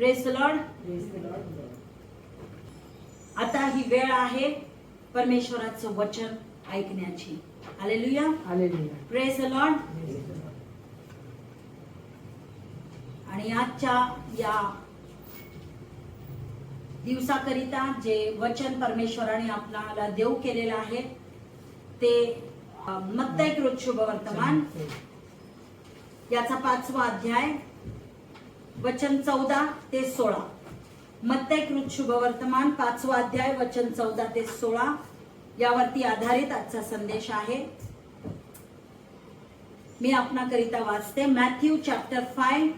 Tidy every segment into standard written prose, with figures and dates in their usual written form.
Praise the Lord. आता ही वेळ आहे परमेश्वराचं वचन ऐकण्याची. Hallelujah. Hallelujah. Praise the Lord. आणि आजच्या या दिवसाकरिता जे वचन परमेश्वराने आपल्याला देव केलेलं आहे ते मत्तई कृत शुभवर्तमान याचा 5वा अध्याय वचन 14 ते 16. मत्तई कृत शुभवर्तमान 5वा अध्याय वचन 14 ते 16 यावरती आधारित आजचा संदेश आहे. मी आपणाकरिता वाचते. Matthew chapter 5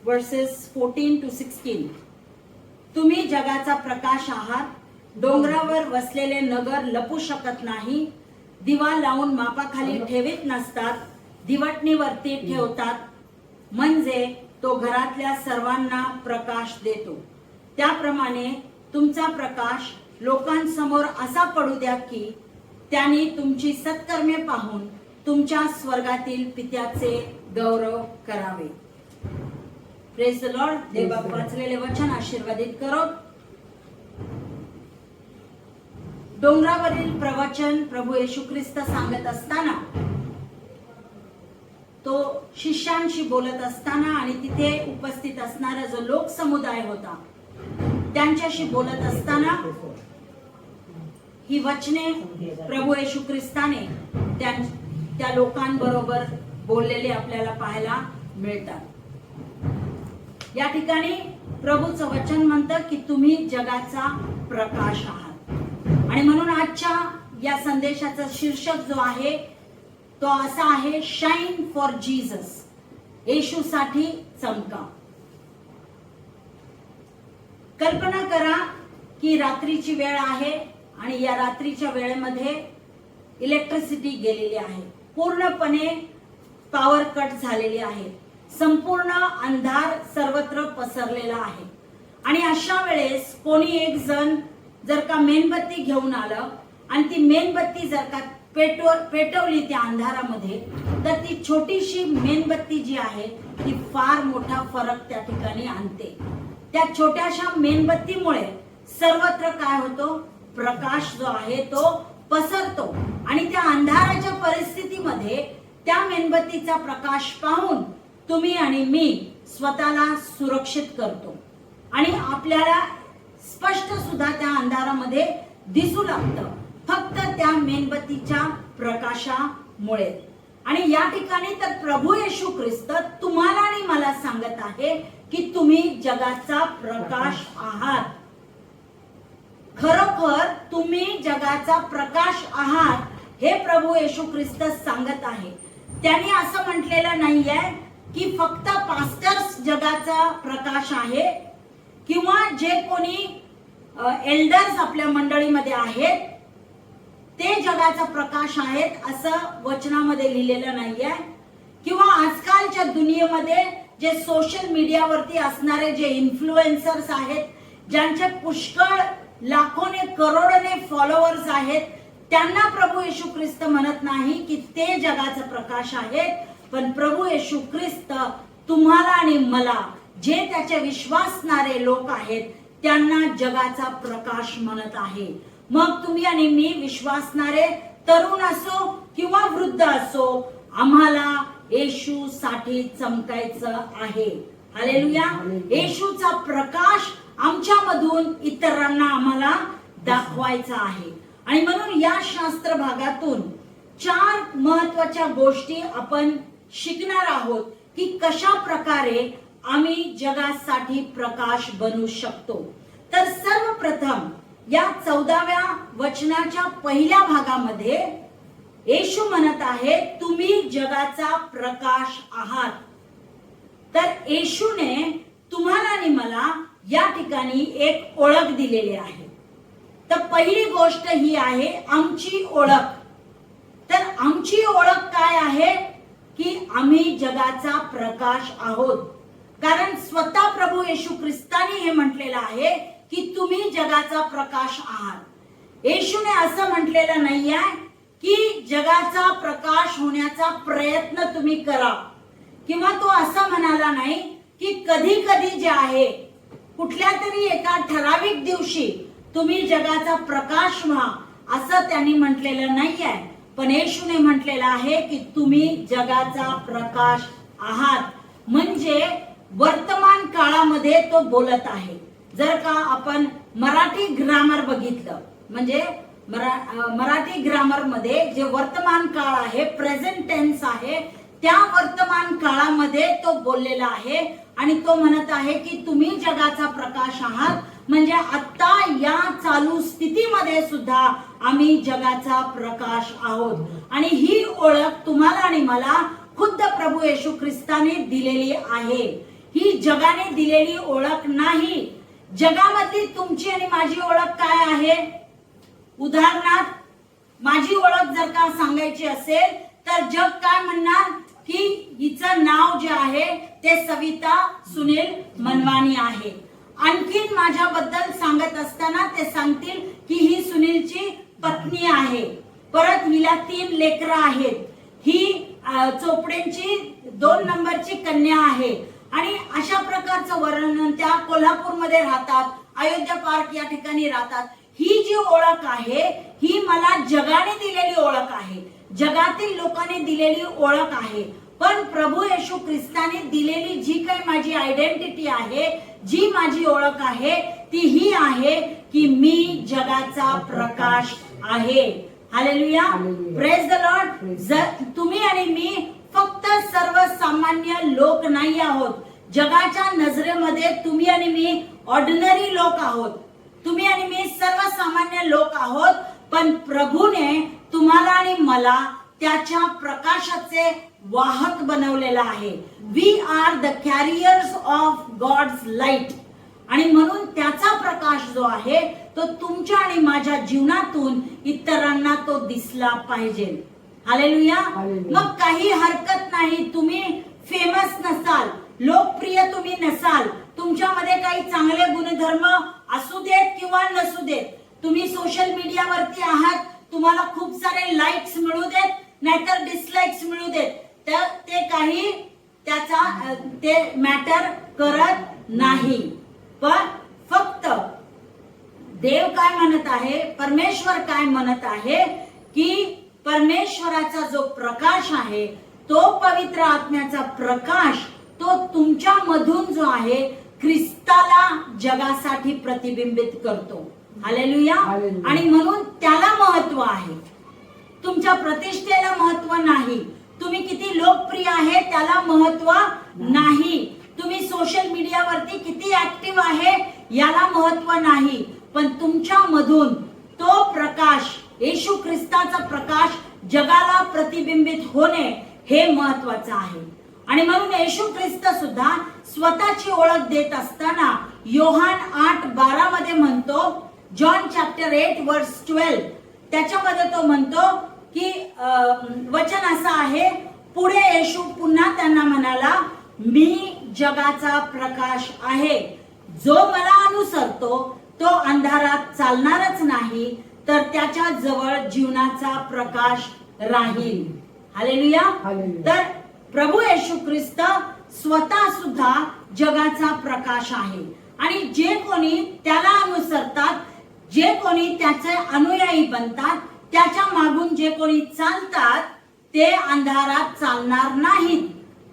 versus 14 to 16. तुम्ही जगाचा प्रकाश आहात. डोंगरावर वसलेले नगर लपू शकत नाही. दिवा लावून मापाखाली ठेवीत नसतात, दिवटणीवरती ठेवतात, म्हणजे तो घरातल्या सर्वांना प्रकाश देतो. त्याप्रमाणे तुमचा प्रकाश लोकांसमोर असा पडू द्या की त्यांनी तुमची सत्कर्मे पाहून तुमच्या स्वर्गातील पित्याचे गौरव करावे. Praise the Lord. देवबाप वाचलेले वचन आशीर्वादित करो. डोंगरावरील प्रवचन प्रभू येशू ख्रिस्त सांगत असताना, तो शिष्यांशी बोलत असताना आणि तिथे उपस्थित असणारा जो लोक समुदाय होता त्यांच्याशी बोलत असताना ही वचने प्रभू येशू ख्रिस्ताने त्या लोकांबरोबर बोललेले आपल्याला पाहायला मिळतात. या ठिकाणी प्रभूचं वचन म्हणतं की तुम्ही जगाचा प्रकाश आहात. आणि म्हणून आजच्या या संदेशाचा शीर्षक जो आहे तो असा आहे, शाईन फॉर जीसस. येशूसाठी चमका. कल्पना करा की रात्रीची वेळ आहे आणि या रात्रीच्या वेळेमध्ये इलेक्ट्रिसिटी गेलेली आहे. पूर्णपणे पॉवर कट झालेली आहे. संपूर्ण अंधार सर्वत्र पसरलेला आहे. आणि अशा वेळेस कोणी एक जण जर का मेणबत्ती घेऊन आलं आणि ती मेणबत्ती जर का पेटवली त्या अंधारामध्ये, तर ती छोटीशी मेणबत्ती जी आहे ती फार मोठा फरक त्या ठिकाणी आणते. त्या छोट्याशा मेणबत्तीमुळे सर्वत्र काय होतो, प्रकाश जो आहे तो पसरतो. आणि त्या अंधाराच्या परिस्थितीमध्ये त्या मेणबत्तीचा प्रकाश पाहून तुम्ही आणि मी स्वतःला सुरक्षित करतो आणि आपल्याला स्पष्ट सुद्धा त्या अंधारामध्ये दिसू लागतं, फक्त त्या मेणबत्तीच्या प्रकाशामुळे. आणि या ठिकाणी तर प्रभू येशू ख्रिस्त तुम्हाला आणि मला सांगत आहे की तुम्ही जगाचा प्रकाश आहात. खरोखर तुम्ही जगाचा प्रकाश आहात हे प्रभू येशू ख्रिस्त सांगत आहे. त्यांनी असं म्हटलेलं नाहीये की फक्त पास्टर्स जगाचा प्रकाश आहे किंवा जे कोणी एल्डर्स आपल्या मंडळीमध्ये आहेत ते जगाचा प्रकाश आहेत असं वचनामध्ये लिहिलेलं नाहीये. किंवा आजकालच्या दुनियेमध्ये जे सोशल मीडियावरती असणारे जे इन्फ्लुएन्सर्स आहेत, ज्यांचे पुष्कळ लाखोने करोडोने फॉलोअर्स आहेत, त्यांना प्रभू येशू ख्रिस्त म्हणत नाही की ते जगाचा प्रकाश आहेत. पण प्रभू येशू ख्रिस्त तुम्हाला आणि मला, जे त्याचे विश्वासणारे लोक आहेत, त्यांना जगाचा प्रकाश म्हणत आहे. मग तुम्ही आणि मी विश्वासणारे तरुण असो किंवा वृद्ध असो, आम्हाला येशूसाठी चमकायचं आहे. हालेलुया. येशूचा प्रकाश आमच्यामधून इतरांना आम्हाला दाखवायचा आहे. आणि म्हणून या शास्त्र भागातून 4 महत्वाच्या गोष्टी आपण शिकणार आहोत की कशा प्रकारे आम्ही जगासाठी प्रकाश बनू शकतो. तर सर्वप्रथम या 14व्या वचनाच्या पहिल्या भागामध्ये येशू म्हणत आहे तुम्ही जगाचा प्रकाश आहात. तर येशूने तुम्हाला आणि मला या ठिकाणी एक ओळख दिलेली आहे. तर पहिली गोष्ट ही आहे आमची ओळख. तर आमची ओळख काय आहे की आम्ही जगाचा प्रकाश आहोत. कारण स्वतः प्रभू येशू ख्रिस्तानी हे म्हटलेलं आहे की तुम्ही जगाचा प्रकाश आहात. येशूने असं म्हटलेलं नाहीये की जगाचा प्रकाश होण्याचा प्रयत्न तुम्ही करा, किंवा तो असं म्हणाला नाही की कधी कधी जे आहे कुठल्या तरी एका ठराविक दिवशी तुम्ही जगाचा प्रकाश व्हा असं त्यांनी म्हटलेलं नाहीये, पण येशूने म्हटलेलं आहे की तुम्ही जगाचा प्रकाश आहात. म्हणजे वर्तमान काळामध्ये तो बोलत आहे. जर का आपण मराठी ग्रामर बघितलं, म्हणजे मराठी ग्रामर मध्ये जे वर्तमान काळ आहे, प्रेझेंट टेन्स आहे, त्या वर्तमान काळामध्ये तो बोललेला आहे आणि तो म्हणत आहे की तुम्ही जगाचा प्रकाश आहात. म्हणजे आता या चालू स्थितीमध्ये सुद्धा आम्ही जगाचा प्रकाश आहोत. आणि ही ओळख तुम्हाला आणि मला खुद्द प्रभू येशू ख्रिस्ताने दिलेली आहे. ही जगाने दिलेली ओळख नाही. जगामधली तुमची आणि माझी ओळख काय आहे? उदाहरणार्थ माझी ओळख जर का सांगायची असेल तर जग काय म्हणणार की हिचं नाव जे आहे ते सविता सुनील मनवानी आहे. आणखीन माझ्याबद्दल सांगत असताना ते सांगतील की ही सुनीलची पत्नी आहे, परत हिला 3 लेकरं आहेत, ही चोपडेंची 2 नंबरची कन्या आहे. आणि अशा प्रकारचं वर्णन त्या कोल्हापूरमध्ये राहतात, अयोध्या पार्क या ठिकाणी राहतात. ही जी ओळख आहे ही मला जगाने दिलेली ओळख आहे, जगातील लोकांनी दिलेली ओळख आहे. पण प्रभू येशू ख्रिस्ताने दिलेली जी काही माझी आयडेंटिटी आहे, जी माझी ओळख आहे, ती ही आहे की मी जगाचा प्रकाश आहे. Hallelujah, praise the Lord. तुम्ही आणि मी फक्त सर्वसामान्य लोक नाही आहोत. जगाच्या नजरेमध्ये तुम्ही आणि मी ऑर्डिनरी लोक आहोत, तुम्ही आणि मी सर्वसामान्य लोक आहोत. पण प्रभूने तुम्हाला आणि मला त्याच्या प्रकाशाचे वाहक बनवलेला आहे. We are the carriers of God's light. आणि म्हणून त्याचा प्रकाश जो आहे तो तुमच्या आणि माझ्या जीवनातून इतरांना तो दिसला पाहिजे. हालेलुया. मग काही हरकत नाही, तुम्ही फेमस नसाल, लोकप्रिय तुम्ही नसाल, तुमच्यामध्ये काही चांगले गुणधर्म असू देत किंवा नसू देत, तुम्ही सोशल मीडियावरती आहात, तुम्हाला खूप सारे लाईक्स मिळू देत नाहीतर डिसलाईक्स मिळू देत, तर ते काही त्याचा ते मॅटर करत नाही. पण फक्त देव काय म्हणत आहे, परमेश्वर काय म्हणत आहे की परमेश्वराचा जो प्रकाश आहे, तो पवित्र आत्म्याचा प्रकाश, तो तुमच्या मधून जो आहे ख्रिस्ताला जगासाठी प्रतिबिंबित करतो. हालेलुया. आणि म्हणून त्याला महत्व आहे, तुमच्या प्रतिष्ठेला महत्व नाही, तुम्ही किती लोकप्रिय आहे त्याला महत्व नाही, तुम्ही सोशल मीडियावरती किती ऍक्टिव्ह आहे याला महत्व नाही. पण तुमच्या मधून तो प्रकाश, येशू ख्रिस्ताचा प्रकाश जगाला प्रतिबिंबित होणे हे महत्वाचं आहे. आणि म्हणून येशू ख्रिस्त सुद्धा स्वतःची ओळख देत असताना योहान 8:12 मध्ये म्हणतो, जॉन चॅप्टर 8 वर्स 12, त्याच्यामध्ये तो म्हणतो की वचन असं आहे, पुढे येशू पुन्हा त्यांना म्हणाला, मी जगाचा प्रकाश आहे, जो मला अनुसरतो तो अंधारात चालणारच नाही, तर त्याच्या जवळ जीवनाचा प्रकाश राहील. हालेलुया. तर प्रभू येशू ख्रिस्त स्वतः सुद्धा जगाचा प्रकाश आहे. आणि जे कोणी त्याला अनुसरतात, जे कोणी त्याचे अनुयायी बनतात, त्याच्या मागून जे कोणी चालतात, ते अंधारात चालणार नाहीत,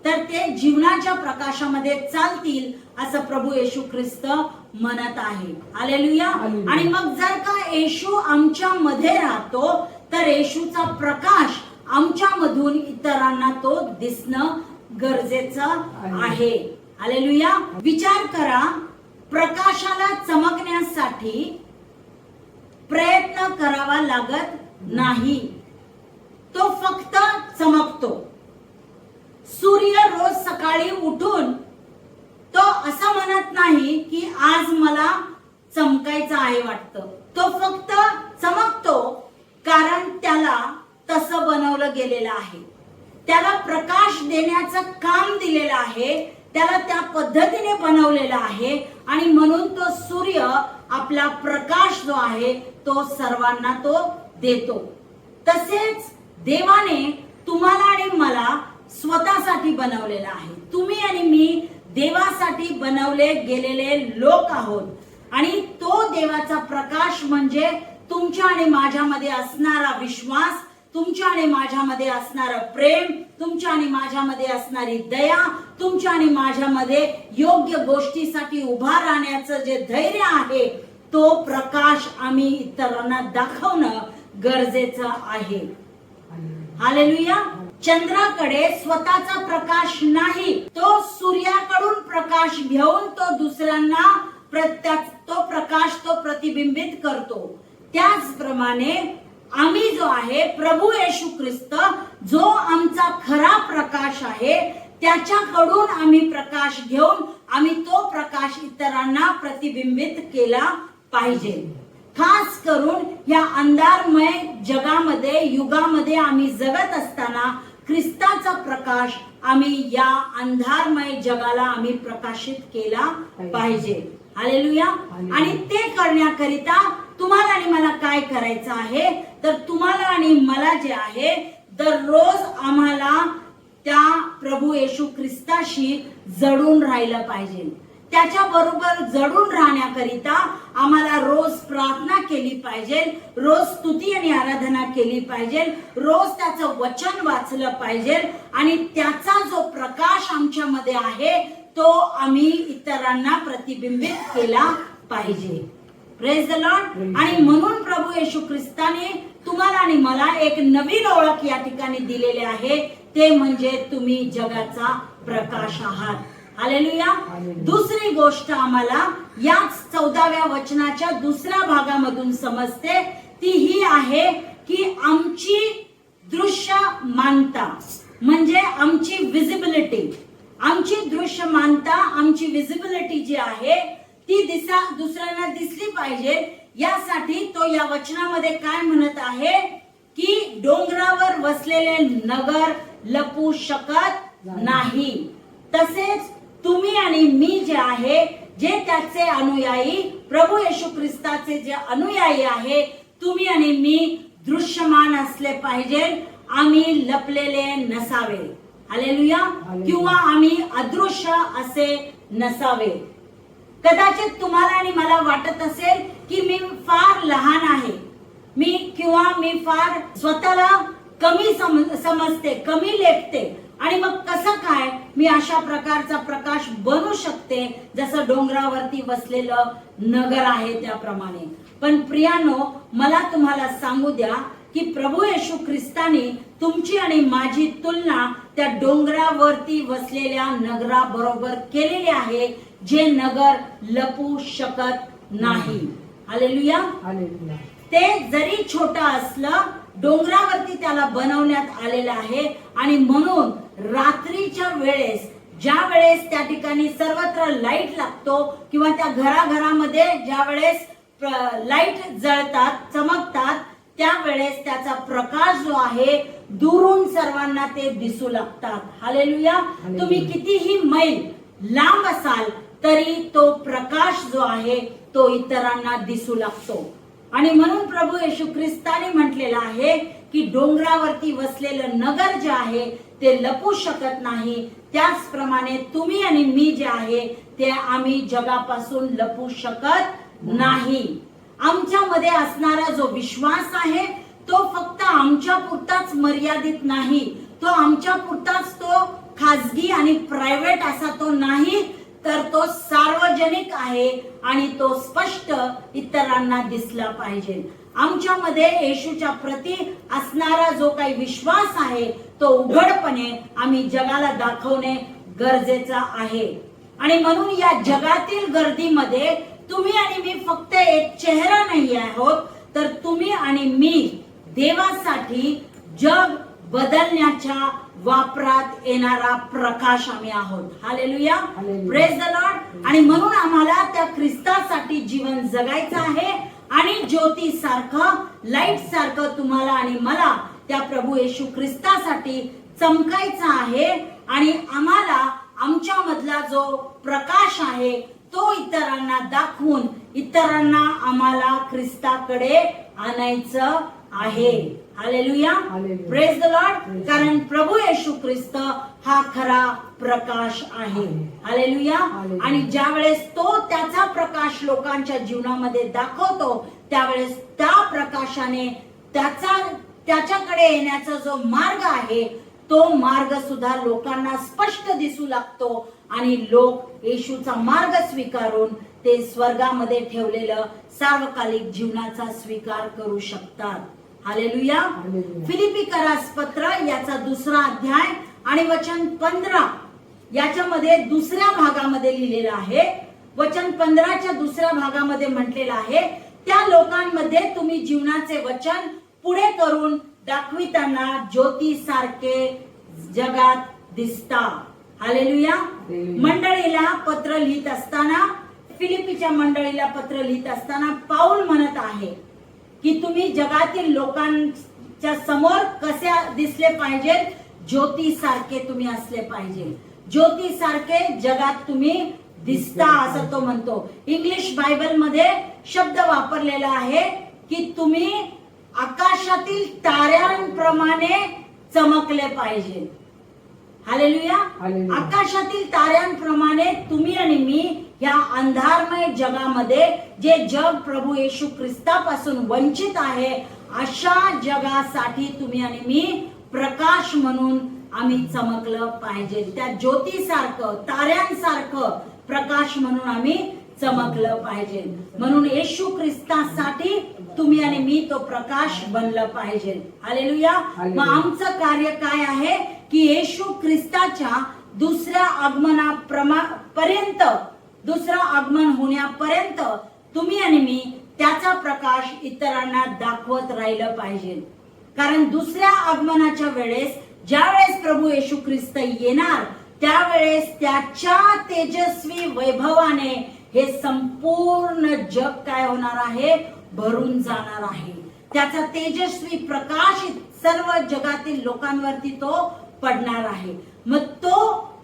तर ते जीवनाच्या प्रकाशामध्ये चालतील असं प्रभू येशू ख्रिस्त म्हणत आहे. हालेलुया. आणि मग जर का येशू आमच्या मध्ये राहतो तर येशूचा प्रकाश आमच्या मधून इतरांना तो दिसणं गरजेचं आहे. हालेलुया. विचार करा, प्रकाशाला चमकण्यासाठी प्रयत्न करावा लागत नाही, तो फक्त चमकतो. सूर्य रोज सकाळी उठून तो असं म्हणत नाही की आज मला चमकायचं आहे वाटतं, तो फक्त चमकतो कारण त्याला तसं बनवलं गेलेलं आहे, त्याला प्रकाश देण्याचं काम दिलेलं आहे, त्याला त्या पद्धतीने बनवलेलं आहे. आणि म्हणून तो सूर्य आपला प्रकाश जो आहे तो सर्वांना तो देतो. तसेच देवाने तुम्हाला आणि मला स्वतःसाठी बनवलेला आहे. तुम्ही आणि मी देवासाठी बनवले गेलेले लोक आहोत. आणि तो देवाचा प्रकाश म्हणजे तुमच्या आणि माझ्यामध्ये असणारा विश्वास, तुमच्या आणि माझ्यामध्ये असणारं प्रेम, तुमच्या आणि माझ्यामध्ये असणारी दया, तुमच्या आणि माझ्यामध्ये योग्य गोष्टीसाठी उभा राहण्याचं जे धैर्य आहे, तो प्रकाश आम्ही इतरांना दाखवणं गरजेचं आहे. हालेलुया. चंद्राकडे स्वतःचा प्रकाश नाही, तो सूर्याकडून प्रकाश घेऊन तो दुसऱ्यांना तो प्रकाश तो प्रतिबिंबित करतो. त्याचप्रमाणे आम्ही जो आहे प्रभू येशू ख्रिस्त जो आमचा खरा प्रकाश आहे, त्याच्याकडून आम्ही प्रकाश घेऊन आम्ही तो प्रकाश इतरांना प्रतिबिंबित केला पाहिजे. खास करून या अंधारमय जगामध्ये युगामध्ये आम्ही जगत असताना ख्रिस्ताचा प्रकाश आम्ही या अंधारमय जगाला आम्ही प्रकाशित केला पाहिजे. हालेलुया. आणि ते करण्याकरिता तुम्हाला आणि मला काय करायचं आहे, तर तुम्हाला आणि मला जे आहे दररोज आम्हाला त्या प्रभू येशू ख्रिस्ताशी जडून राहिलं पाहिजे. त्याच्या बरोबर जडून राहण्याकरिता आम्हाला रोज प्रार्थना केली पाहिजे, रोज स्तुती आणि आराधना केली पाहिजे, रोज त्याचं वचन वाचलं पाहिजे आणि त्याचा जो प्रकाश आमच्यामध्ये आहे तो आम्ही इतरांना प्रतिबिंबित केला पाहिजे. Praise the Lord. आणि म्हणून प्रभू येशू ख्रिस्ताने तुम्हाला आणि मला एक नवीन ओळख या ठिकाणी दिलेली आहे, ते म्हणजे तुम्ही जगाचा प्रकाश आहात. हालेलुया. दुसरी गोष्ट आम्हाला याच 14व्या वचनाच्या दुसऱ्या भागामधून समजते, ती ही आहे की आमची दृश्यमानता म्हणजे आमची विजिबिलिटी, आमची दृश्यमानता, आमची विजिबिलिटी जी आहे ती दुसऱ्यांना दिसली पाहिजे. यासाठी तो या वचनामध्ये काय म्हणत आहे की डोंगरावर वसलेले नगर लपू शकत नाही, तसेच तुम्ही आणि मी जे आहे, जे त्याचे अनुयायी प्रभू येशू ख्रिस्ताचे जे अनुयायी आहे, तुम्ही आणि मी दृश्यमान असले पाहिजे, आम्ही लपलेले नसावे. हालेलुया. किंवा आम्ही अदृश्य असे नसावे. कदाचित तुम्हाला आणि मला वाटत असेल की मी फार लहान आहे, मी फार स्वतःला कमी समजते, कमी लेखते, आणि मग कसं काय मी अशा प्रकारचा प्रकाश बनू शकते जसं डोंगरावरती वसलेलं नगर आहे त्याप्रमाणे. पण प्रियानो, मला तुम्हाला सांगू द्या की प्रभू येशू ख्रिस्ताने तुमची आणि माझी तुलना त्या डोंगरावरती वसलेल्या नगराबरोबर केलेली आहे, जे नगर लपू शकत नाही. हालेलुया. ते जरी छोटं असलं, डोंगरावरती त्याला बनवण्यात आलेलं आहे. आणि म्हणून रात्रीच्या वेळेस, ज्या वेळेस त्या ठिकाणी सर्वत्र लाईट लागतो किंवा त्या घराघरामध्ये ज्या वेळेस लाईट जळतात, चमकतात, त्यावेळेस त्याचा प्रकाश जो आहे दुरून सर्वांना ते दिसू लागतात. हालेलुया. तुम्ही कितीही मैल लांब असाल तरी तो प्रकाश जो आहे तो इतरांना दिसू लागतो. आणि म्हणून प्रभू येशू ख्रिस्ताने म्हटलेलं आहे की डोंगरावरती वसलेलं नगर जे आहे ते लपू शकत नाही, त्याचप्रमाणे तुम्ही आणि मी जे आहे ते आम्ही जगापासून लपू शकत नाही. आमच्यामध्ये असणारा जो विश्वास आहे तो फक्त आमच्या पुरताच मर्यादित नाही, तो आमच्या पुरताच तो खाजगी आणि प्रायव्हेट असा तो नाही, तर तो सार्वजनिक आहे आणि तो स्पष्ट इतरांना दिसला पाहिजे. आमच्यामध्ये येशूच्या प्रती असणारा जो काही विश्वास आहे तो उघडपणे आम्ही जगाला दाखवणे गरजेचं आहे. आणि म्हणून या जगातील गर्दीमध्ये तुम्ही आणि मी फक्त एक चेहरा नाही आहोत, तर तुम्ही आणि मी देवासाठी जग बदलण्याच्या वापरात येणारा प्रकाश आम्ही आहोत. हालेलुया. Praise the Lord. आणि म्हणून आम्हाला त्या ख्रिस्तासाठी जीवन जगायचं आहे आणि ज्योती सारखं, लाईट सारखं तुम्हाला आणि मला त्या प्रभू येशू ख्रिस्तासाठी चमकायचं आहे. आणि आम्हाला आमच्या मधला जो प्रकाश आहे तो इतरांना दाखवून इतरांना आम्हाला ख्रिस्ताकडे आणायचं आहे. Hallelujah, praise the Lord. कारण प्रभू येशू ख्रिस्त हा खरा प्रकाश आहे. हालेलुया. आणि ज्या वेळेस तो त्याचा प्रकाश लोकांच्या जीवनामध्ये दाखवतो, त्यावेळेस त्या प्रकाशाने त्याच्याकडे येण्याचा जो मार्ग आहे तो मार्ग सुद्धा लोकांना स्पष्ट दिसू लागतो आणि लोक येशूचा मार्ग स्वीकारून ते स्वर्गामध्ये ठेवलेलं सार्वकालिक जीवनाचा स्वीकार करू शकतात. हालेलुया. फिलिपिकरास पत्र याचा 2रा अध्याय आणि वचन 15 याच्यामध्ये दुसऱ्या भागामध्ये लिहिलेलं आहे. वचन 15च्या दुसऱ्या भागामध्ये म्हटलेलं आहे, त्या लोकांमध्ये तुम्ही जीवनाचे वचन पुढे करून दाखविताना ज्योतीसारखे जगात दिसता. हालेलुया. मंडळीला पत्र लिहित असताना, फिलिपीच्या मंडळीला पत्र लिहित असताना पाऊल म्हणत आहे की तुम्ही जगातील लोकांच्या समोर कसे दिसले पाहिजे, ज्योतीसारखे तुम्ही असले पाहिजे. ज्योतीसारखे जगात तुम्ही दिसता असं तो म्हणतो. इंग्लिश बायबल मध्ये शब्द वापरलेला आहे की तुम्ही आकाशातील ताऱ्यांप्रमाणे चमकले पाहिजे. हालेलुया. आकाशातील ताऱ्यांप्रमाणे तुम्ही आणि मी या अंधारमय जगामध्ये, जे जग प्रभू येशू ख्रिस्तापासून वंचित आहे, अशा जगासाठी तुम्ही आणि मी प्रकाश म्हणून आम्ही चमकलं पाहिजे. त्या ज्योतीसारखं, ताऱ्यांसारखं प्रकाश म्हणून आम्ही चमकलं पाहिजे. म्हणून येशू ख्रिस्तासाठी तुम्ही आणि मी तो प्रकाश बनलं पाहिजे. हालेलुया. मग आमचं कार्य काय आहे की येशू ख्रिस्ताच्या दुसऱ्या आगमन होण्यापर्यंत तुम्ही आणि मी त्याचा प्रकाश इतरांना दाखवत राहिलं पाहिजे. कारण दुसऱ्या आगमनाच्या वेळेस, ज्या वेळेस प्रभू येशू ख्रिस्त येणार, त्यावेळेस त्याच्या तेजस्वी वैभवाने हे संपूर्ण जग काय होणार आहे, भरून जाणार आहे. त्याचा तेजस्वी प्रकाश सर्व जगातील लोकांवरती तो पडणार आहे. मग तो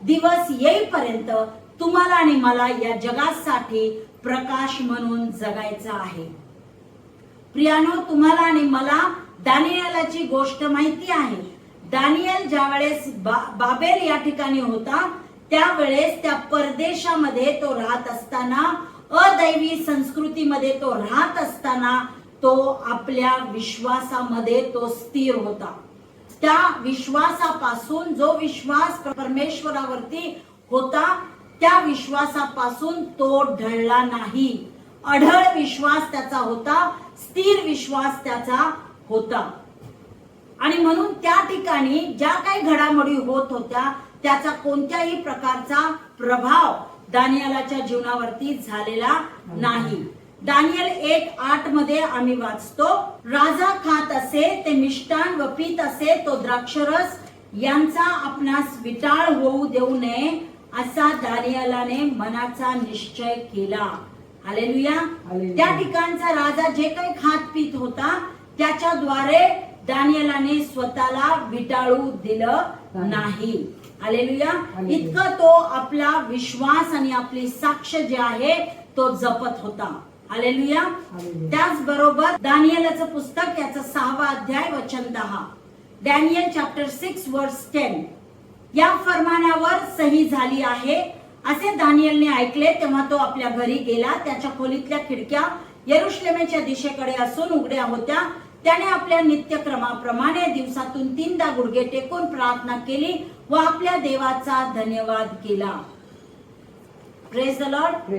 दिवस येईपर्यंत तुम्हाला आणि मला या जगासाठी प्रकाश म्हणून जगायचं आहे. प्रियानो, तुम्हाला आणि मला दानिएलाची गोष्ट माहिती आहे. दानिएल ज्या वेळेस बाबेल या ठिकाणी होता, त्यावेळेस त्या परदेशामध्ये तो राहत असताना, अदैवी संस्कृतीमध्ये तो राहत असताना, तो आपल्या विश्वासामध्ये तो स्थिर होता. त्या विश्वासापासून, जो विश्वास परमेश्वरावरती होता, त्या विश्वासापासून तो ढळला नाही. अढळ विश्वास त्याचा होता, स्थिर विश्वास त्याचा होता. आणि म्हणून त्या ठिकाणी ज्या काही घडामोडी होत होत्या, त्याचा कोणत्याही प्रकारचा प्रभाव दानिएलाच्या जीवनावरती झालेला नाही. दानिएल 1:8 मध्ये आम्ही वाचतो, राजा खात असे ते मिष्टान व पीत असे तो द्राक्षरस, यांचा आपणास विटाळ होऊ देऊ नये असा दानिएलाने मनाचा निश्चय केला. हालेलुया. त्या ठिकाणचा राजा जे काही खात पीत होता, त्याच्याद्वारे दानिएलाने स्वतःला विटाळू दिलं नाही. हालेलुया. इतकं तो आपला विश्वास आणि आपली साक्ष जे आहे तो जपत होता. हालेलुया. त्याचबरोबर दानिएलाचं पुस्तक याचा 6वा अध्याय वचन 10, डॅनियल चॅप्टर 6 वर्स 10, या फरमानावर सही झाली आहे असे दानिएलने ऐकले. तेव्हा तो आपल्या घरी गेला. त्याच्या खोलीतल्या खिडक्या यरुशलेमेच्या दिशेकडे असून उघड्या होत्या. त्याने आपल्या नित्यक्रमाप्रमाणे दिवसातून 3दा गुडघे टेकून प्रार्थना केली व आपल्या देवाचा धन्यवाद केला. Praise the Lord.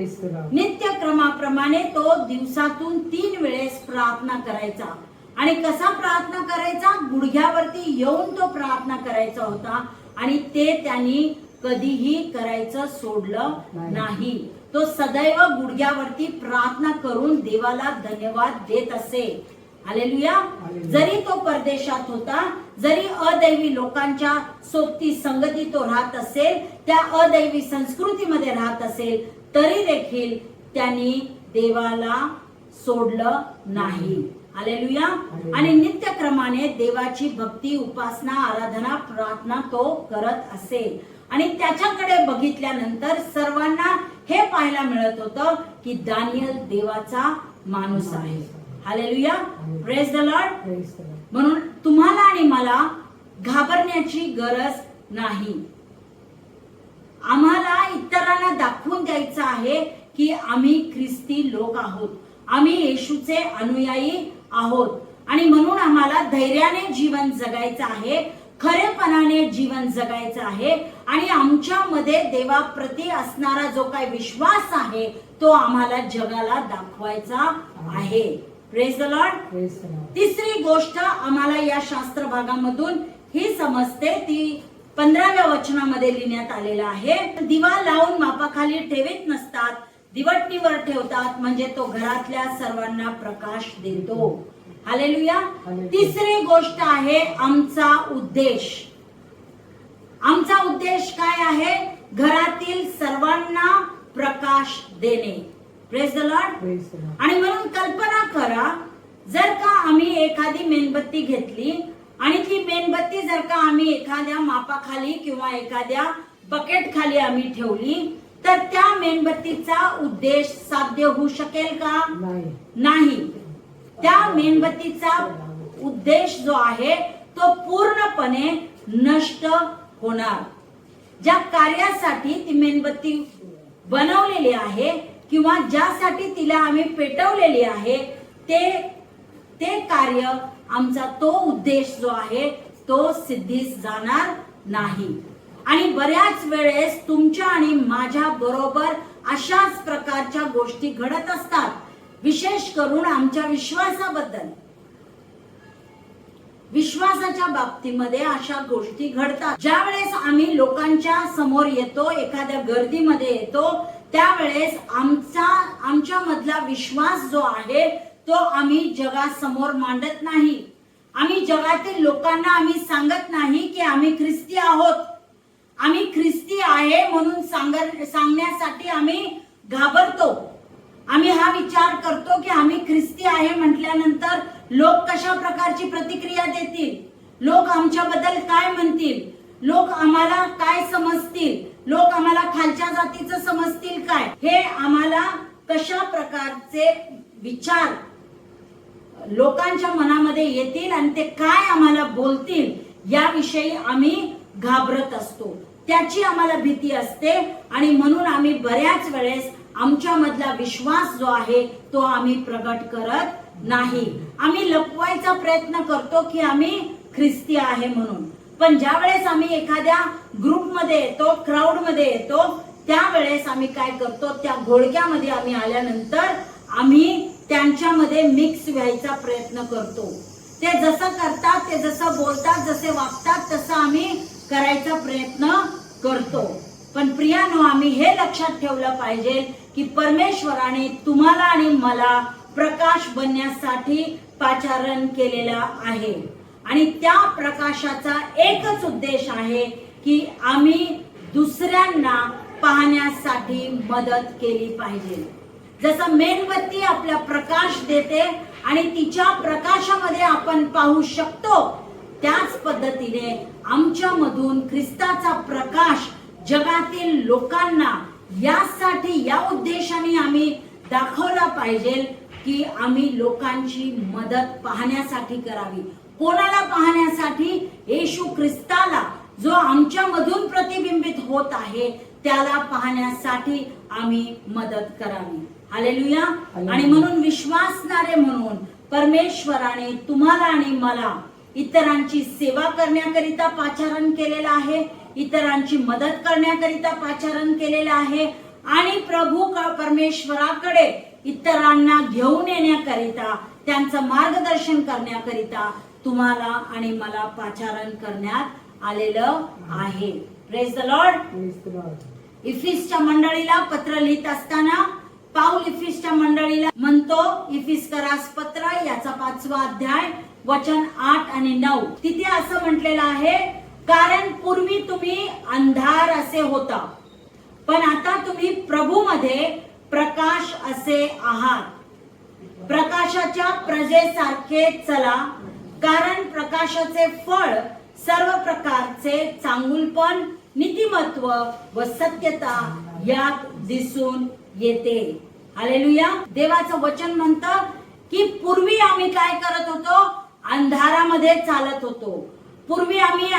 नित्यक्रमाप्रमाणे तो दिवसातून 3 वेळेस प्रार्थना करायचा. आणि कसा प्रार्थना करायचा? गुडघ्यावरती येऊन तो प्रार्थना करायचा होता. आणि ते त्यांनी कधीही करायचं सोडलं नाही. तो सदैव गुडघ्यावरती प्रार्थना करून देवाला धन्यवाद देत असे. हालेलुया. जरी तो परदेशात होता, जरी अदैवी लोकांच्या सोबती संगती तो राहत असेल, त्या अदैवी संस्कृतीमध्ये राहत असेल, तरी देखील त्यांनी देवाला सोडलं नाही. हालेलुया. आणि नित्यक्रमाने देवाची भक्ती, उपासना, आराधना, प्रार्थना तो करत असेल. आणि त्याच्याकडे बघितल्यानंतर सर्वांना हे पाहायला मिळत होतं की दानिएल देवाचा माणूस आहे. Hallelujah, praise the Lord. म्हणून तुम्हाला आणि मला घाबरण्याची गरज नाही. आम्हाला इतरांना दाखवून द्यायचं आहे की आम्ही ख्रिस्ती लोक आहोत, आम्ही येशूचे अनुयायी आहोत. आणि म्हणून आम्हाला धैर्याने जीवन जगायचं आहे, खरेपणाने जीवन जगायचं आहे. आणि आमच्यामध्ये देवाप्रती असणारा जो काही विश्वास आहे तो आम्हाला जगाला दाखवायचा आहे. Praise the Lord. तिसरी गोष्ट आम्हाला या शास्त्र भागामधून ही समजते, ती 15व्या वचनामध्ये लिहिण्यात आलेला आहे. दिवा लावून मापाखाली ठेवीत नसतात, दिवटणीवर ठेवतात, म्हणजे तो घरातल्या सर्वांना प्रकाश देतो. हालेलुया. तिसरी गोष्ट आहे आमचा उद्देश. आमचा उद्देश काय आहे? घरातील सर्वांना प्रकाश देणे. Praise the Lord. आणि म्हणून कल्पना करा, जर का आम्ही एखादी मेणबत्ती घेतली आणि ती मेणबत्ती जर का आम्ही एखाद्या मापाखाली किंवा एखाद्या बकेट खाली आम्ही ठेवली, तर त्या मेणबत्तीचा उद्देश साध्य होऊ शकेल का? नाही. त्या मेणबत्तीचा उद्देश जो आहे तो पूर्णपणे नष्ट होणार. ज्या कार्यासाठी ती मेणबत्ती बनवलेली आहे किंवा ज्यासाठी तिला आम्ही पेटवलेली आहे, ते कार्य, आमचा तो उद्देश जो आहे तो सिद्धीस जाणार नाही. आणि बऱ्याच वेळेस तुमच्या आणि माझ्या बरोबर अशाच प्रकारच्या गोष्टी घडत असतात. विशेष करून आमच्या विश्वासाच्या बाबतीमध्ये अशा गोष्टी घडतात. ज्या वेळेस आम्ही लोकांच्या समोर येतो, एखाद्या गर्दीमध्ये येतो, त्यावेळेस आमच्या मधला विश्वास जो आहे तो आम्ही जगासमोर मांडत नाही. आम्ही जगातील लोकांना आम्ही सांगत नाही की आम्ही ख्रिस्ती आहोत. आम्ही ख्रिस्ती आहे म्हणून सांगण्यासाठी आम्ही घाबरतो. आम्ही हा विचार करतो की आम्ही ख्रिस्ती आहे म्हटल्यानंतर लोक कशा प्रकारची प्रतिक्रिया देतील, लोक आमच्याबद्दल काय म्हणतील, लोक आम्हाला काय समजतील, लोक आम्हाला खालच्या जातीचं समजतील काय, हे आम्हाला कशा प्रकारचे विचार लोकांच्या मनामध्ये येतील आणि ते काय आम्हाला बोलतील याविषयी आम्ही घाबरत असतो. त्याची आम्हाला भीती असते. आणि म्हणून आम्ही बऱ्याच वेळेस आमच्या मधला विश्वास जो आहे तो आम्ही प्रगट करत नाही. आम्ही लपवायचा प्रयत्न करतो की आम्ही ख्रिस्ती आहे म्हणून. पण ज्या वेळेस आम्ही एखाद्या ग्रुपमध्ये येतो, क्राऊड मध्ये येतो, त्यावेळेस आम्ही काय करतो, त्या घोळक्यामध्ये आम्ही आल्यानंतर आम्ही त्यांच्यामध्ये मिक्स व्हायचा प्रयत्न करतो. ते जसं करतात, ते जसं बोलतात, जसे वागतात तसं आम्ही करायचा प्रयत्न करतो. पण प्रियानो, आम्ही हे लक्षात ठेवलं पाहिजे की परमेश्वराने तुम्हाला आणि मला प्रकाश बनण्यासाठी पाचारण केलेला आहे. आणि त्या प्रकाशाचा एकच उद्देश आहे की आम्ही दुसऱ्यांना पाहण्यासाठी मदत केली पाहिजे. जसं मेणबत्ती आपला प्रकाश देते आणि तिच्या प्रकाशामध्ये आपण पाहू शकतो, त्याच पद्धतीने आमच्यामधून ख्रिस्ताचा प्रकाश जगातील लोकांना यासाठी, या उद्देशाने आम्ही दाखवला पाहिजे की आम्ही लोकांची मदत पाहण्यासाठी करावी. कोणाला पाहण्यासाठी? येशू ख्रिस्ताला, जो आमच्यामधून प्रतिबिंबित होत आहे, त्याला पाहण्यासाठी आम्ही मदत करावी. हालेलुया. आणि म्हणून विश्वासणारे म्हणून परमेश्वराने तुम्हाला आणि मला इतरांची सेवा करण्याकरिता पाचारण केलेलं आहे, इतरांची मदत करण्याकरिता पाचारण केलेलं आहे. आणि प्रभू परमेश्वराकडे इतरांना घेऊन येण्याकरिता, त्यांचं मार्गदर्शन करण्याकरिता तुम्हाला आणि मला पाचारण करण्यात आलेलं आहे. Praise the Lord. इफिसच्या मंडळीला पत्र लिहित असताना पाऊल इफिसच्या मंडळीला म्हणतो, इफिसकरास पत्र याचा 5वा अध्याय वचन 8 आणि 9, तिथे असं म्हटलेलं आहे, कारण पूर्वी तुम्ही अंधार असे होता, पण आता तुम्ही प्रभूमध्ये प्रकाश असे आहात. प्रकाशाच्या प्रजेसारखे चला, कारण प्रकाशाचे फळ सर्व प्रकारचे चांगुलपण, नीतिमत्व व सत्यता यात दिसून येते. हालेलुया. देवाचं वचन म्हणतं की पूर्वी आम्ही काय करत होतो, अंधारामध्ये चालत होतो. पूर्वी आम्ही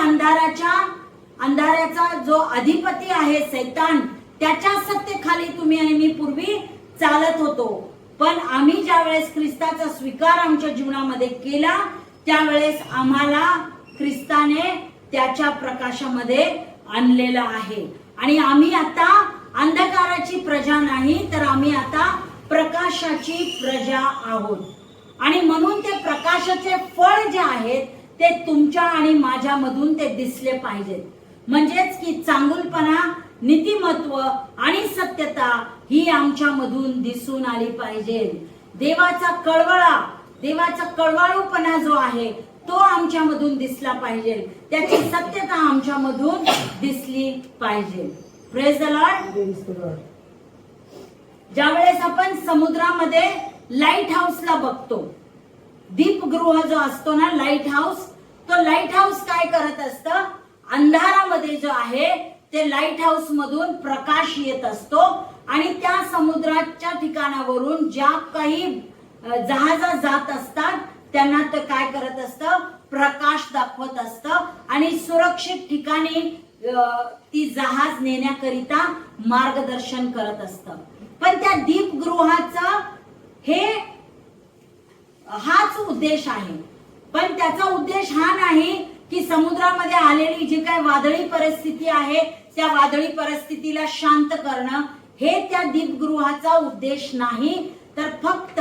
अंधाराचा जो अधिपती आहे सैतान, त्याच्या सत्तेखाली तुम्ही आणि मी पूर्वी चालत होतो. पण आम्ही ज्या वेळेस ख्रिस्ताचा स्वीकार आमच्या जीवनामध्ये केला, त्यावेळेस आम्हाला ख्रिस्ताने त्याच्या प्रकाशामध्ये आणलेलं आहे. आणि आम्ही आता अंधकाराची प्रजा नाही, तर आम्ही आता प्रकाशाची प्रजा आहोत. आणि म्हणून ते प्रकाशाचे फळ जे आहेत ते तुमच्या आणि माझ्यामधून ते दिसले पाहिजेत. म्हणजेच की चांगुलपणा, नीतिमत्व आणि सत्यता ही आमच्यामधून दिसून आली पाहिजे. देवाचा कळवळूपणा जो आहे तो आमच्यामधून दिसला पाहिजे. त्याची सत्यता आमच्यामधून दिसली पाहिजे. Praise the Lord. ज्यावेळेस आपण समुद्रामध्ये लाईट हाऊसला बघतो, दीपगृह जो असतो ना, लाईट हाऊस, तो लाईट हाऊस काय करत असतं, अंधारामध्ये जो आहे ते लाईट हाऊस मधून प्रकाश येत असतो. आणि त्या समुद्राच्या ठिकाणावरून ज्या काही जहाजा जात असतात त्यांना ते काय करत असतं, प्रकाश दाखवत असतं आणि सुरक्षित ठिकाणी ती जहाज नेण्याकरिता मार्गदर्शन करत असतं. पण त्या दीपगृहाचा हाच उद्देश आहे. पण त्याचा उद्देश हा नाही की समुद्रामध्ये आलेली जी काय वादळी परिस्थिती आहे त्या वादळी परिस्थितीला शांत करणं, हे त्या दीपगृहाचा उद्देश नाही. तर फक्त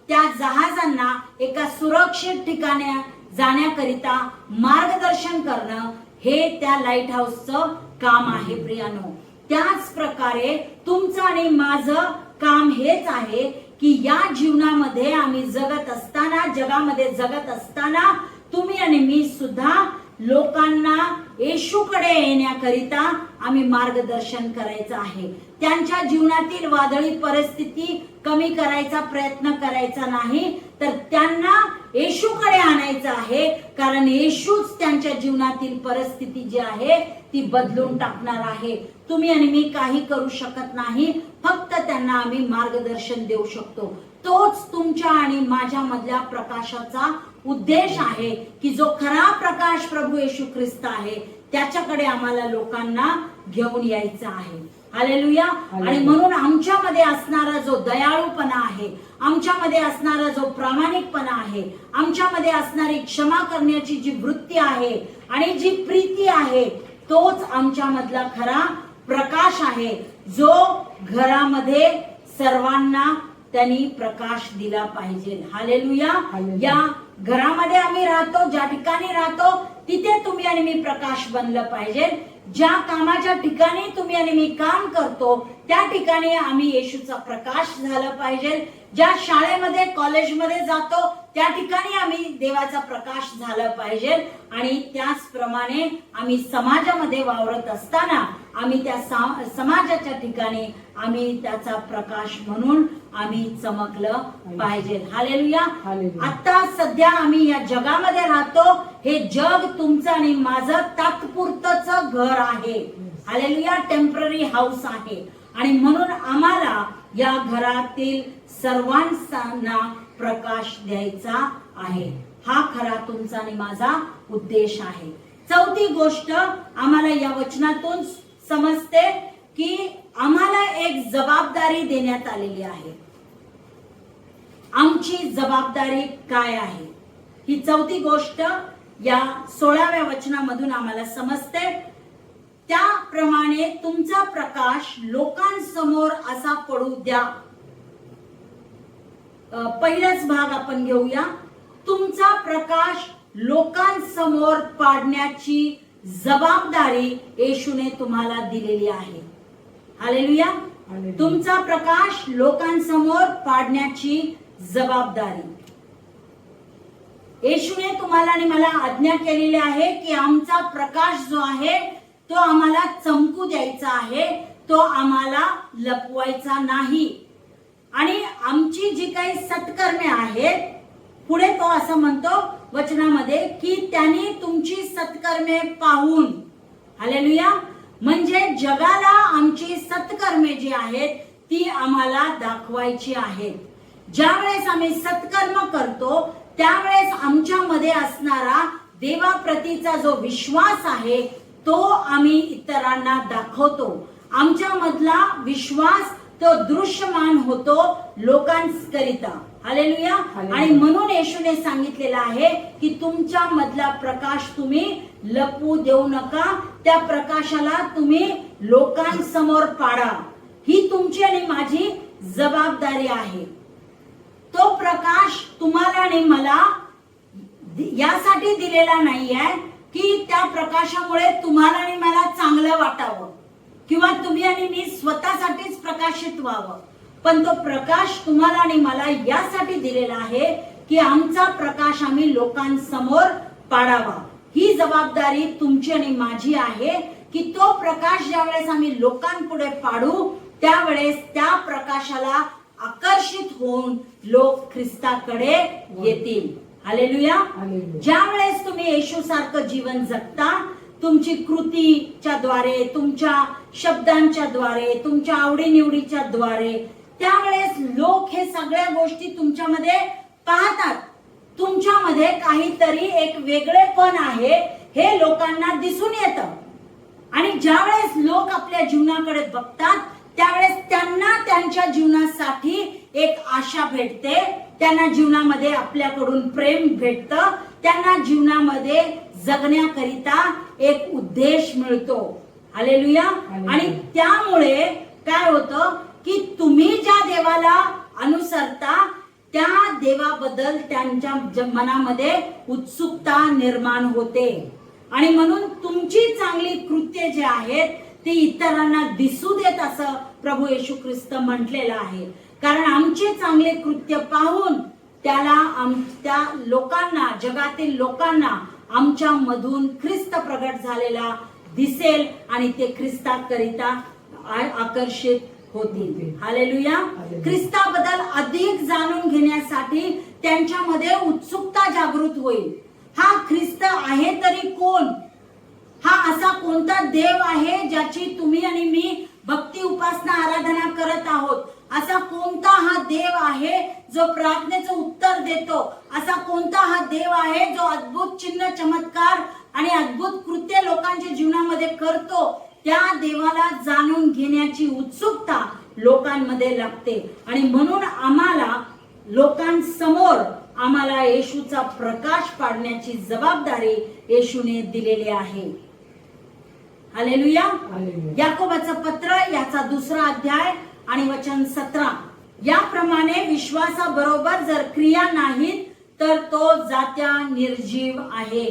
त्या जहाजांना एका सुरक्षित ठिकाणी जाण्याकरिता मार्गदर्शन करणं, हे त्या लाईट हाऊसचं काम आहे प्रियानो. त्याच प्रकारे तुमचं आणि माझं काम हेच आहे की या जीवनामध्ये आम्ही जगत असताना, जगामध्ये जगत असताना, तुम्ही आणि मी सुद्धा लोकांना येशूकडे येण्याकरिता आम्ही मार्गदर्शन करायचं आहे. त्यांच्या जीवनातील वादळी परिस्थिती कमी करायचा प्रयत्न करायचा नाही, तर त्यांना येशूकडे आणायचं आहे. कारण येशूच त्यांच्या जीवनातील परिस्थिती जी आहे ती बदलून टाकणार आहे. तुम्ही आणि मी काही करू शकत नाही, फक्त त्यांना आम्ही मार्गदर्शन देऊ शकतो. तोच तुमच्या आणि माझ्या मधल्या प्रकाशाचा उद्देश आहे की जो खरा प्रकाश प्रभू येशू ख्रिस्त आहे त्याच्याकडे आम्हाला लोकांना घेऊन यायचं आहे. हालेलुया. आणि म्हणून आमच्यामध्ये असणारा जो दयाळूपणा आहे, आमच्यामध्ये असणारा जो प्रामाणिकपणा आहे, आमच्यामध्ये असणारी क्षमा करण्याची जी वृत्ती आहे आणि जी प्रीती आहे, तोच आमच्यामधला खरा प्रकाश आहे जो घरामध्ये सर्वांना त्यांनी प्रकाश दिला पाहिजे. हालेलुया. या घरामध्ये आम्ही राहतो, ज्या ठिकाणी राहतो तिथे तुम्ही आणि मी प्रकाश बनलं पाहिजे. ज्या कामाच्या ठिकाणी तुम्ही आणि मी काम करतो त्या ठिकाणी आम्ही येशूचा प्रकाश झाला पाहिजे. ज्या शाळेमध्ये कॉलेजमध्ये जातो त्या ठिकाणी आम्ही देवाचा प्रकाश झाला पाहिजे. आणि त्याचप्रमाणे आम्ही समाजामध्ये वावरत असताना आम्ही त्या समाजाच्या ठिकाणी आम्ही त्याचा प्रकाश म्हणून आम्ही चमकलं पाहिजे. हालेलुया. आता सध्या आम्ही या जगामध्ये राहतो. हे जग तुमचं आणि माझं तात्पुरतच घर आहे. हालेलुया. टेम्पररी हाऊस आहे. आणि म्हणून आम्हाला या घरातील सर्वांना प्रकाश द्यायचा आहे. हा खरा तुमचा आणि माझा उद्देश आहे. चौथी गोष्ट आम्हाला या वचनातून समजते की आम्हाला एक जबाबदारी देण्यात आलेली आहे. आमची जबाबदारी काय आहे ही चौथी गोष्ट या 16व्या वचनामधून आम्हाला समजते. त्याप्रमाणे तुमचा प्रकाश लोकांसमोर असा पडू द्या. पहिलाच भाग आपण घेऊया. तुमचा प्रकाश लोकांसमोर पाडण्याची जबाबदारी येशूने तुम्हाला दिलेली आहे. हालेलुया. तुमचा प्रकाश लोकांसमोर पाडण्याची जबाबदारी येशूने तुम्हाला आणि मला आज्ञा केलेली आहे की आमचा प्रकाश जो आहे तो आम्हाला चमकू द्यायचा आहे, तो आम्हाला लपवायचा नाही. आणि आमची जी काही सत्कर्मे आहेत, पुढे तो असं म्हणतो वचनामध्ये की त्यांनी तुमची सत्कर्मे पाहून, हालेलुया, म्हणजे जगाला आमची सत्कर्मे जी आहेत ती आम्हाला दाखवायची आहेत. ज्यावेळेस आम्ही सत्कर्म करतो त्यावेळेस आमच्यामध्ये असणारा देवाप्रतीचा जो विश्वास आहे तो आम्ही इतरांना दाखवतो. आमच्या मधला विश्वास तो दृश्यमान होतो लोकांकरिता. हालेलुया. आणि म्हणून येशूने सांगितलेलं आहे की तुमच्या मधला प्रकाश तुम्ही लपू देऊ नका, त्या प्रकाशाला तुम्ही लोकांसमोर पाडा. ही तुमची आणि माझी जबाबदारी आहे. तो प्रकाश तुम्हाला आणि मला यासाठी दिलेला नाहीये की त्या प्रकाशामुळे तुम्हाला आणि मला चांगलं वाटावं किंवा तुम्ही आणि मी स्वतःसाठीच प्रकाशित व्हावं, पण तो प्रकाश तुम्हाला आणि मला यासाठी दिलेला आहे की आमचा प्रकाश आम्ही लोकांसमोर पाडावा. ही जबाबदारी तुमची आणि माझी आहे की तो प्रकाश ज्यावेळेस आम्ही लोकांपुढे पाडू त्यावेळेस त्या प्रकाशाला आकर्षित होऊन लोक ख्रिस्ताकडे येतील. हालेलुया. ज्यावेळेस तुम्ही येशू सारखं जीवन जगता, तुमची कृतीच्या द्वारे, तुमच्या शब्दांच्या द्वारे, तुमच्या आवडीनिवडीच्या द्वारे, त्यावेळेस लोक हे सगळ्या गोष्टी तुमच्यामध्ये पाहतात. तुमच्यामध्ये काहीतरी एक वेगळेपण आहे हे लोकांना दिसून येतं. आणि ज्यावेळेस लोक आपल्या जीवनाकडे बघतात त्यावेळेस त्यांना त्यांच्या जीवनासाठी एक आशा भेटते, त्यांना जीवनामध्ये आपल्याकडून प्रेम भेटतं, त्यांना जीवनामध्ये जगण्याकरिता एक उद्देश मिळतो. हालेलुया. आणि त्यामुळे काय होतं की तुम्ही ज्या देवाला अनुसरता त्या देवाबद्दल त्यांच्या मनामध्ये उत्सुकता निर्माण होते. आणि म्हणून तुमची चांगली कृत्ये जे आहेत ती इतरांना दिसू देत असं प्रभू येशू ख्रिस्त म्हटलेलं आहे. कारण आमचे चांगले कृत्य पाहून त्या लोकांना, जगातील लोकांना आमच्या मधून ख्रिस्त प्रगट झालेला दिसेल आणि ते ख्रिस्ताकरिता आकर्षित होतील. हालेलुया. ख्रिस्ताबद्दल अधिक जाणून घेण्यासाठी त्यांच्यामध्ये उत्सुकता जागृत होईल. हा ख्रिस्त आहे तरी कोण? हा असा कोणता देव आहे ज्याची तुम्ही आणि मी भक्ती, उपासना, आराधना करत आहोत? असा कोणता हा देव आहे जो प्रार्थनेचं उत्तर देतो? असा कोणता हा देव आहे जो अद्भुत चिन्ह, चमत्कार आणि अद्भुत कृत्य लोकांच्या जीवनामध्ये करतो? त्या देवाला जाणून घेण्याची उत्सुकता लोकांमध्ये लागते. आणि म्हणून आम्हाला लोकांसमोर आम्हाला येशूचा प्रकाश पाडण्याची जबाबदारी येशूने दिलेली आहे. हालेलुया. याकोबाचं पत्र याचा 2 अध्याय आणि वचन 17. याप्रमाणे विश्वासाबरोबर जर क्रिया नाहीत तर तो जात्या निर्जीव आहे.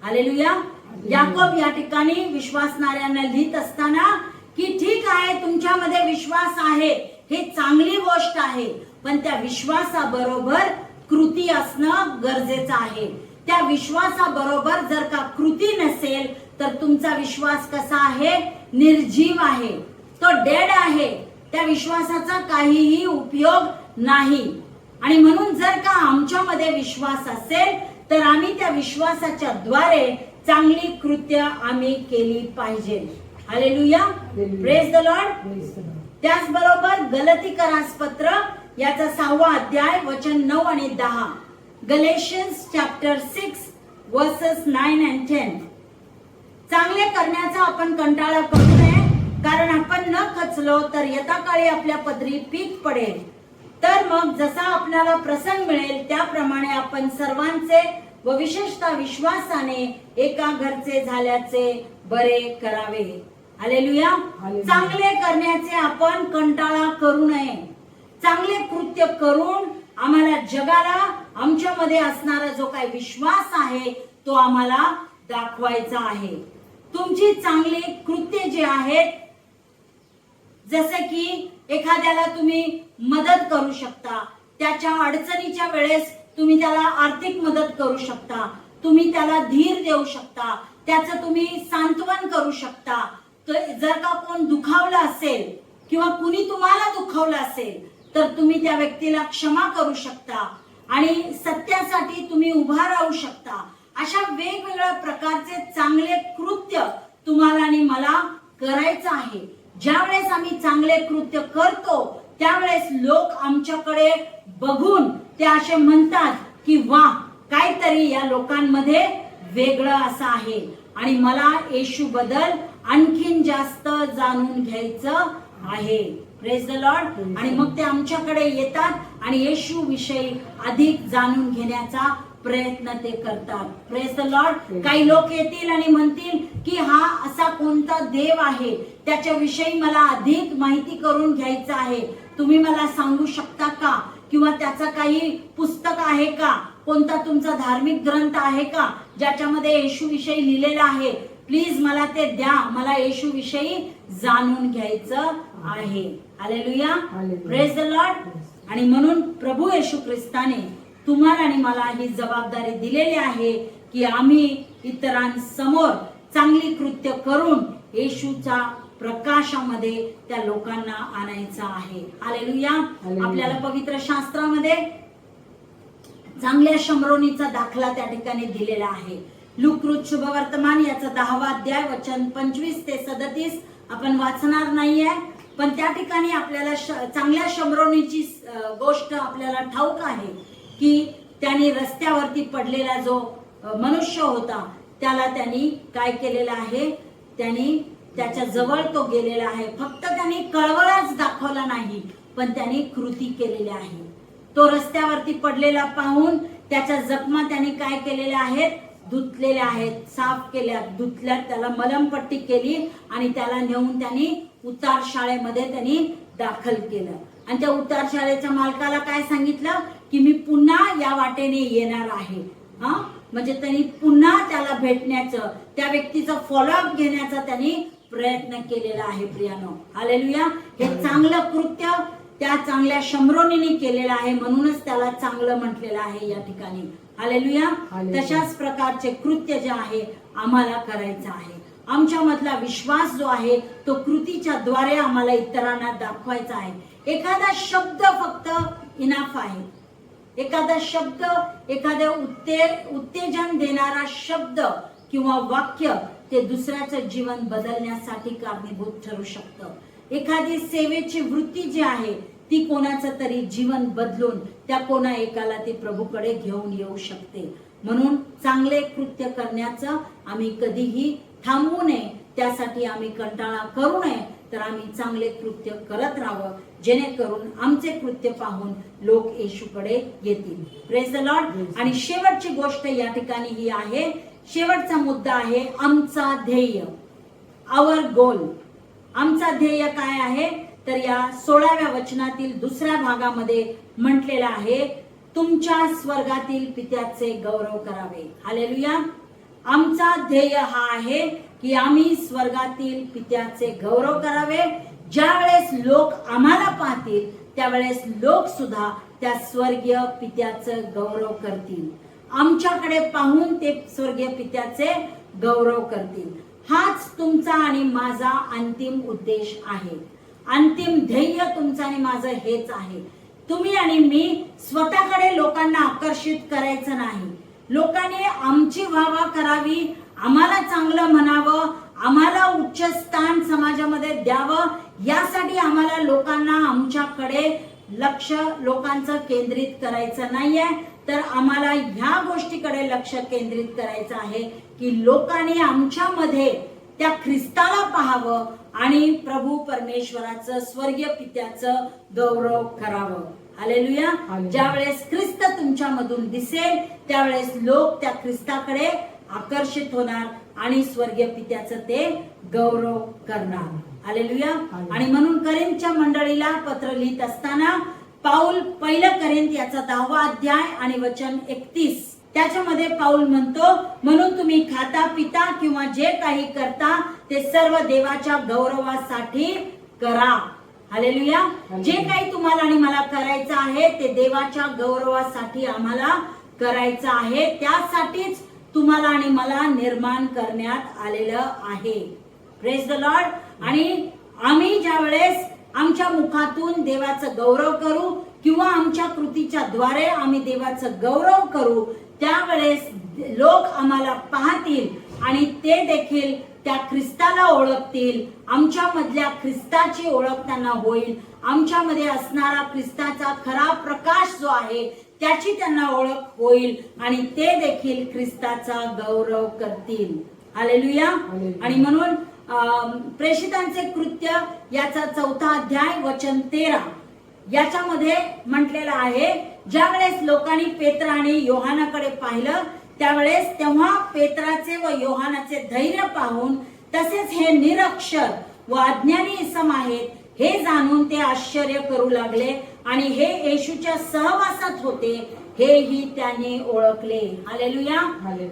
हालेलुया. याकोब या ठिकाणी विश्वासणाऱ्यांना लिहित असताना की ठीक आहे, तुमच्यामध्ये विश्वास आहे, हे चांगली गोष्ट आहे, पण त्या विश्वासाबरोबर कृती असणं गरजेचं आहे. त्या विश्वासाबरोबर जर का कृती नसेल तर तुमचा विश्वास कसा आहे? निर्जीव आहे, तो डेड आहे. त्या विश्वासाचा काहीही उपयोग नाही. आणि म्हणून जर का आमच्यामध्ये विश्वास असेल तर आम्ही त्या विश्वासाच्या द्वारे चांगली कृत्य आम्ही केली पाहिजे. हालेलुया. Praise the Lord. त्याचबरोबर गलतीकरास पत्र याचा 6 अध्याय वचन 9 आणि 10. गलेशियन्स चॅप्टर 6 वर्सेस 9 and 10. चांगले करण्याचा आपण कंटाळा करू नये, कारण आपण न खचलो तर यथाकाळी आपल्या पदरी पीक पडेल. तर मग जसा आपल्याला प्रसंग मिळेल त्याप्रमाणे आपण सर्वांचे व विशेषतः विश्वासाने एका घरचे झाल्याचे बरे करावे. हालेलुया. चांगले करण्याचे आपण कंटाळा करू नये. चांगले कृत्य करून आम्हाला जगाला आमच्यामध्ये असणारा जो काही विश्वास आहे तो आम्हाला दाखवायचा आहे. तुमची चांगली कृत्य जे आहेत, जसे की एखाद्याला तुम्ही मदत करू शकता, त्याच्या अडचणीच्या वेळेस तुम्ही त्याला आर्थिक मदत करू शकता, तुम्ही त्याला धीर देऊ शकता, त्याचं तुम्ही सांत्वन करू शकता. जर का कोण दुखावलं असेल किंवा कुणी तुम्हाला दुखावलं असेल तर तुम्ही त्या व्यक्तीला क्षमा करू शकता आणि सत्यासाठी तुम्ही उभा राहू शकता. अशा वेगवेगळ्या प्रकारचे चांगले कृत्य तुम्हाला आणि मला करायचं आहे. ज्यावेळेस आम्ही चांगले कृत्य करतो त्यावेळेस लोक आमच्याकडे बघून ते असे म्हणतात की वा, काहीतरी या लोकांमध्ये वेगळं असं आहे आणि मला येशू बद्दल आणखीन जास्त जाणून घ्यायचं आहे. Praise the Lord. आणि मग ते आमच्याकडे येतात आणि येशू विषयी अधिक जाणून घेण्याचा प्रयत्न ते करतात. Praise the Lord. काही लोक येतील आणि म्हणतील की हा असा कोणता देव आहे, त्याच्याविषयी मला अधिक माहिती करून घ्यायचं आहे, तुम्ही मला सांगू शकता का? किंवा त्याचं काही पुस्तक आहे का, कोणता तुमचा धार्मिक ग्रंथ आहे का ज्याच्यामध्ये येशू विषयी लिहिलेलं आहे, प्लीज मला ते द्या, मला येशू विषयी जाणून घ्यायचं आहे. हालेलुया. Praise the Lord. आणि म्हणून प्रभू येशू ख्रिस्ताने तुम्हाला आणि मला ही जबाबदारी दिलेली आहे की आम्ही इतरांसमोर चांगली कृत्य करून येशूचा प्रकाशामध्ये त्या लोकांना आणायचं आहे. हालेलुया. आपल्याला पवित्र शास्त्रामध्ये चांगल्या शमरोनीचा दाखला त्या ठिकाणी दिलेला आहे. लूककृत शुभवर्तमान याचा 10वा अध्याय वचन 25 ते 37 आपण वाचणार नाहीये, पण त्या ठिकाणी आपल्याला चांगल्या शमरोनीची गोष्ट आपल्याला ठाऊक आहे की त्यांनी रस्त्यावरती पडलेला जो मनुष्य होता त्याला त्यांनी काय केलेलं आहे, त्यांनी त्याच्या जवळ तो गेलेला आहे. फक्त त्यांनी कळवळाच दाखवला नाही, पण त्यांनी कृती केलेली आहे. तो रस्त्यावरती पडलेला पाहून त्याच्या जखमा त्यांनी काय केलेल्या आहेत, धुतलेल्या आहेत, साफ केल्या, धुतल्या, त्याला मलमपट्टी केली आणि त्याला नेऊन त्यांनी उतार शाळेमध्ये त्यांनी दाखल केलं. आणि त्या उतार शाळेच्या मालकाला काय सांगितलं की मी पुन्हा या वाटेने येणार आहे. म्हणजे त्यांनी पुन्हा त्याला भेटण्याचं, त्या व्यक्तीचं फॉलोअप घेण्याचा त्यांनी प्रयत्न केलेला आहे. प्रियानो, हालेलुया. हे चांगलं कृत्य त्या चांगल्या शमरोनीने केलेलं आहे, म्हणूनच त्याला चांगलं म्हटलेलं आहे या ठिकाणी. हालेलुया. तशाच प्रकारचे कृत्य जे आहे आम्हाला करायचं आहे. आमच्या मधला विश्वास जो आहे तो कृतीच्या द्वारे आम्हाला इतरांना दाखवायचा आहे. एखादा शब्द फक्त इनाफ आहे. एखादा शब्द, एखाद्या उत्तेजन देणारा शब्द किंवा वाक्य ते दुसऱ्याचं जीवन बदलण्यासाठी कारणीभूत ठरू शकतं. एखादी सेवेची वृत्ती जी आहे ती कोणाचं तरी जीवन बदलून त्या कोणा एकाला ती प्रभूकडे घेऊन येऊ शकते. म्हणून चांगले कृत्य करण्याचं आम्ही कधीही थांबवू नये, त्यासाठी आम्ही कंटाळा करू नये, तर आम्ही चांगले कृत्य करत राहावं, जेणेकरून आमचे कृत्य पाहून लोक येशूकडे येतील. Praise the Lord. आणि शेवटची गोष्ट या ठिकाणी ही आहे, शेवटचा मुद्दा आहे आमचा ध्येय, आवर गोल. आमचा ध्येय काय आहे, तर या 16व्या वचनातील दुसऱ्या भागामध्ये म्हटलेलं आहे, तुमच्या स्वर्गातील पित्याचे गौरव करावे. हालेलुया. आमचा ध्येय हा आहे की आम्ही स्वर्गातील पित्याचे गौरव करावे. ज्या वेळेस लोक आम्हाला पाहतील त्यावेळेस लोक सुद्धा त्या स्वर्गीय पित्याचं गौरव करतील. आमच्याकडे पाहून ते स्वर्गीय पित्याचे गौरव करतील. हाच तुमचा आणि माझा अंतिम उद्देश आहे. अंतिम ध्येय तुमचं आणि माझं हेच आहे. तुम्ही आणि मी स्वतःकडे लोकांना आकर्षित करायचं नाही. लोकांनी आमची वाहवा करावी, आम्हाला चांगलं म्हणावं, आम्हाला उच्च स्थान समाजामध्ये द्यावं, यासाठी आम्हाला लोकांना आमच्याकडे लक्ष लोकांचं केंद्रित करायचं नाहीये, तर आम्हाला ह्या गोष्टीकडे लक्ष केंद्रित करायचं आहे की लोकांनी आमच्यामध्ये त्या ख्रिस्ताला पाहावं आणि प्रभू परमेश्वराचं स्वर्गीय पित्याचं गौरव करावं. हालेलुया. ज्यावेळेस ख्रिस्त तुमच्यामधून दिसेल त्यावेळेस लोक त्या ख्रिस्ताकडे आकर्षित होणार आणि स्वर्गीय पित्याचं ते गौरव करणार. हालेलुया. आणि म्हणून करिंथच्या मंडळीला पत्र लिहित असताना पाऊल 1 करिंथ याचा 10वा अध्याय आणि वचन 31 त्याच्यामध्ये पाऊल म्हणतो, म्हणून तुम्ही खाता पिता किंवा जे काही करता ते सर्व देवाच्या गौरवासाठी करा. हालेलुया. जे काही तुम्हाला आणि मला करायचं आहे ते देवाच्या गौरवासाठी आम्हाला करायचं आहे. त्यासाठीच तुम्हाला आणि मला निर्माण करण्यात आलेलं आहे. Praise the Lord. आणि आम्ही ज्या वेळेस आमच्या मुखातून देवाचं गौरव करू किंवा आमच्या कृतीच्या द्वारे आम्ही देवाचं गौरव करू, त्यावेळेस लोक आम्हाला पाहतील आणि ते देखील त्या ख्रिस्ताला ओळखतील. आमच्या मधल्या ख्रिस्ताची ओळख त्यांना होईल. आमच्यामध्ये असणारा ख्रिस्ताचा खरा प्रकाश जो आहे त्याची त्यांना ओळख होईल आणि ते देखील ख्रिस्ताचा गौरव करतील. हालेलुया. आणि म्हणून प्रेषितांचे कृत्य याचा 4 अध्याय वचन 13 याच्यामध्ये म्हटलेलं आहे, ज्या वेळेस लोकांनी पेत्र आणि योहानाकडे पाहिलं त्यावेळेस तेव्हा पेत्राचे व योहानाचे धैर्य पाहून तसेच हे निरक्षर व अज्ञानी इसम आहेत हे जाणून ते आश्चर्य करू लागले आणि हे येशूच्या सहवासात होते हेही त्यांनी ओळखले. हालेलुया.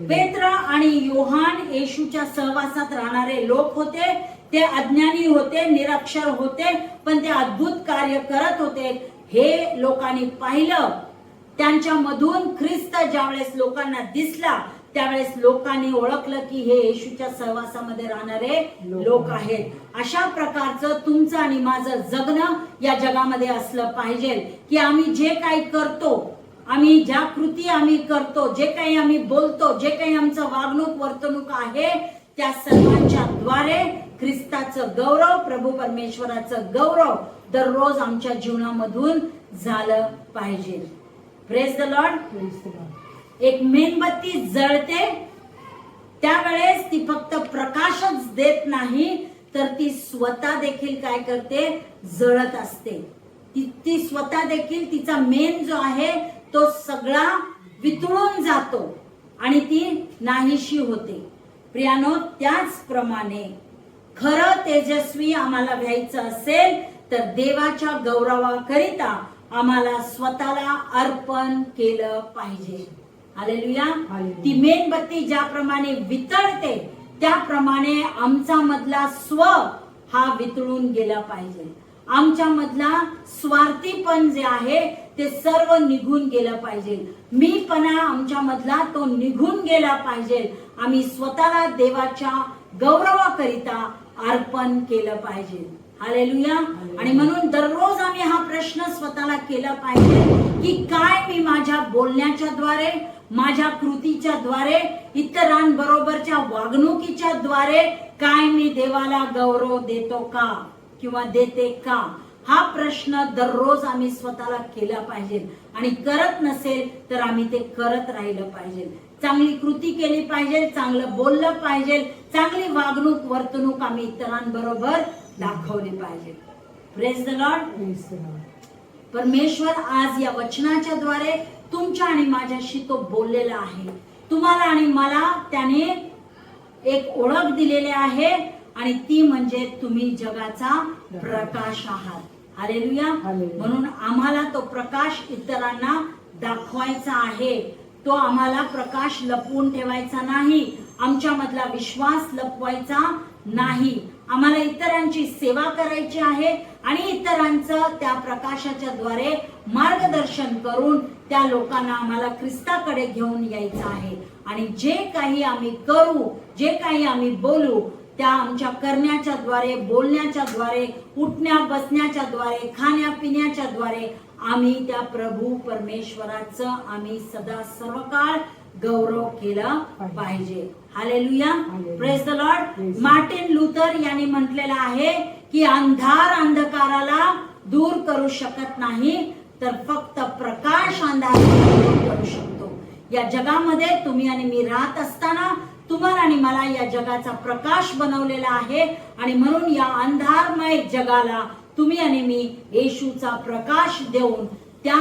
पेत्र आणि योहान येशूच्या सहवासात राहणारे लोक होते. ते अज्ञानी होते, निरक्षर होते, पण ते अद्भुत कार्य करत होते. हे लोकांनी पाहिलं. त्यांच्या मधून ख्रिस्त ज्यावेळेस लोकांना दिसला त्यावेळेस लोकांनी ओळखलं की हे येशूच्या सहवासामध्ये राहणारे लोक आहेत. अशा प्रकारचं तुमचं आणि माझं जगणं या जगामध्ये असलं पाहिजे की आम्ही जे काही करतो, आम्ही ज्या कृती आम्ही करतो, जे काही आम्ही बोलतो, जे काही आमचं वागणूक वर्तणूक आहे त्या सर्वांच्या द्वारे ख्रिस्ताचं गौरव, प्रभू परमेश्वराचं गौरव दररोज आमच्या जीवनामधून झालं पाहिजे. Praise the Lord. एक मेणबत्ती जळते त्यावेळेस ती फक्त प्रकाशच देत नाही तर ती स्वतः देखील काय करते, जळत असते. ती स्वतः देखील तिचा मेण जो आहे तो सगळा वितळून जातो आणि ती नाहीशी होते. प्रियानो, त्याचप्रमाणे खरं तेजस्वी आम्हाला व्हायचं असेल तर देवाच्या गौरवाकरिता आम्हाला स्वतःला अर्पण केलं पाहिजे. हालेलुया. ती मेणबत्ती ज्याप्रमाणे वितळते त्याप्रमाणे आमचा मधला स्व हा वितळून गेला पाहिजे. आमच्या मधला स्वार्थीपण जे आहे ते सर्व निघून गेलं पाहिजे. मीपणा आमच्या मधला तो निघून गेला पाहिजे. आम्ही स्वतःला देवाच्या गौरवाकरिता अर्पण केलं पाहिजे. हालेलुया. आणि म्हणून दररोज आम्ही हा प्रश्न स्वतःला केला पाहिजे की काय मी माझ्या बोलण्याच्या द्वारे, माझ्या कृतीच्या द्वारे, इतरांबरोबरच्या वागणुकीच्या द्वारे काय मी देवाला गौरव देतो का किंवा देते का? हा प्रश्न दररोज आम्ही स्वतःला केला पाहिजे. आणि करत नसेल तर आम्ही ते करत राहिलं पाहिजे. चांगली कृती केली पाहिजे, चांगलं बोललं पाहिजे, चांगली वागणूक वर्तणूक आम्ही इतरांबरोबर दाखवली पाहिजे. Praise the Lord. परमेश्वर आज या वचनाच्या द्वारे तुमच्या आणि माझ्याशी तो बोललेला आहे. तुम्हाला आणि मला त्याने एक ओळख दिलेली आहे आणि ती म्हणजे तुम्ही जगाचा प्रकाश आहात. हालेलुया. म्हणून आम्हाला तो प्रकाश इतरांना दाखवायचा आहे. तो आम्हाला प्रकाश लपवून ठेवायचा नाही. आमच्या मधला विश्वास लपवायचा नाही. आम्हाला इतरांची सेवा करायची आहे आणि इतरांचं त्या प्रकाशाच्या द्वारे मार्गदर्शन करून त्या लोकांना आम्हाला ख्रिस्ताकडे घेऊन यायचं आहे. आणि जे काही आम्ही करू, जे काही आम्ही बोलू त्या आमच्या करण्याच्या द्वारे, बोलण्याच्या द्वारे, उठण्या बसण्याच्या द्वारे, खाण्या पिण्याच्या द्वारे आम्ही त्या प्रभू परमेश्वराचं आम्ही सदा सर्व काळ गौरव केला पाहिजे. Hallelujah. Praise the Lord. Martin Luther यांनी म्हटलेलं आहे की अंधार अंधकाराला दूर करू शकत नाही तर फक्त प्रकाश अंधाराला दूर करू शकतो. या जगामध्ये तुम्ही आणि मी राहत असताना तुम्हाला आणि मला या जगाचा प्रकाश बनवलेला आहे आणि म्हणून या अंधारमय जगाला तुम्ही आणि मी येशूचा प्रकाश देऊन त्या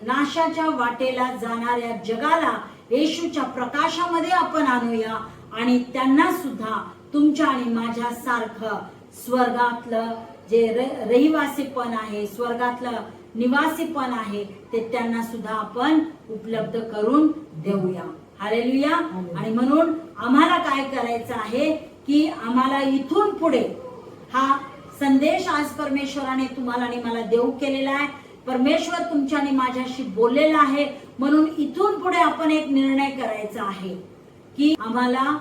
नाशाच्या वाटेला जाणाऱ्या जगाला येशूच्या प्रकाशामध्ये आपण आणूया आणि त्यांना सुद्धा तुमच्या आणि माझ्या सारखं स्वर्गातलं जे रहिवासीपण आहे, स्वर्गातलं निवासीपण आहे ते त्यांना सुद्धा आपण उपलब्ध करून देऊया. हालेलुया. आणि म्हणून आम्हाला काय करायचं आहे की आम्हाला इथून पुढे हा संदेश आज परमेश्वराने तुम्हाला आणि मला देऊ केलेला आहे. परमेश्वर तुमच्या आणि माझ्याशी बोललेला आहे. म्हणून इथून पुढे आपण एक निर्णय करायचा आहे की आम्हाला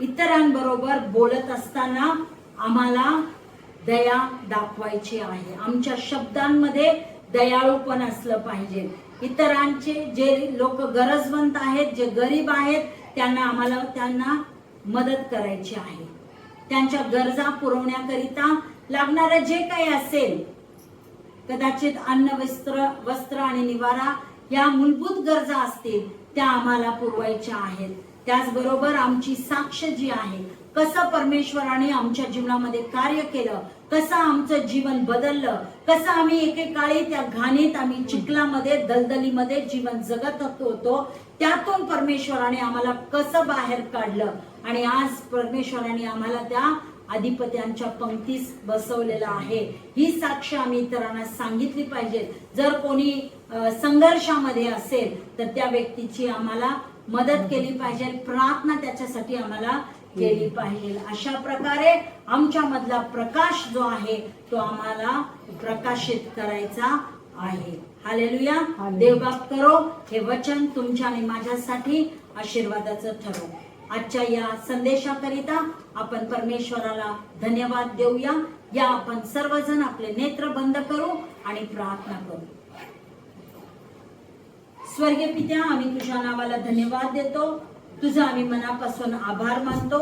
इतरांबरोबर बोलत असताना आम्हाला दया दाखवायची आहे. आमच्या शब्दांमध्ये दयाळूपण असलं पाहिजे. इतरांचे जे लोक गरजवंत आहेत, जे गरीब आहेत त्यांना मदत करायची आहे. त्यांच्या गरजा पुरवण्याकरिता लागणारं जे काही असेल कदाचित अन्न, वस्त्र आणि निवारा या मूलभूत गरजा असतील त्या आम्हाला पुरवायच्या आहेत. त्याचबरोबर आमची साक्ष जी आहे, कसं परमेश्वराने आमच्या जीवनामध्ये कार्य केलं, कसं आमचं जीवन बदललं, कसं आम्ही एकेकाळी त्या घाणीत, आम्ही चिखलामध्ये, दलदलीमध्ये जीवन जगत होतो, त्यातून परमेश्वराने आम्हाला कसं बाहेर काढलं आणि आज परमेश्वराने आम्हाला त्या अधिपत्यांच्या पंक्तीस बसवलेलं आहे. ही साक्ष आम्ही इतरांना सांगितली पाहिजे. जर कोणी संघर्षामध्ये असेल तर त्या व्यक्तीची आम्हाला मदत केली पाहिजे, प्रार्थना त्याच्यासाठी आम्हाला केली पाहिजे. अशा प्रकारे आमच्या मधला प्रकाश जो आहे तो आम्हाला प्रकाशित करायचा आहे. हालेलुया. देवबाप करो हे वचन तुमच्या आणि माझ्यासाठी आशीर्वादाचं ठरो. आजच्या या संदेशाकरिता आपण परमेश्वराला धन्यवाद देऊया. या आपण सर्वजण आपले नेत्र बंद करू आणि प्रार्थना करू. स्वर्गीय पित्या, आम्ही तुझ्या नावाला धन्यवाद देतो, तुझा आम्ही मनापासून आभार मानतो.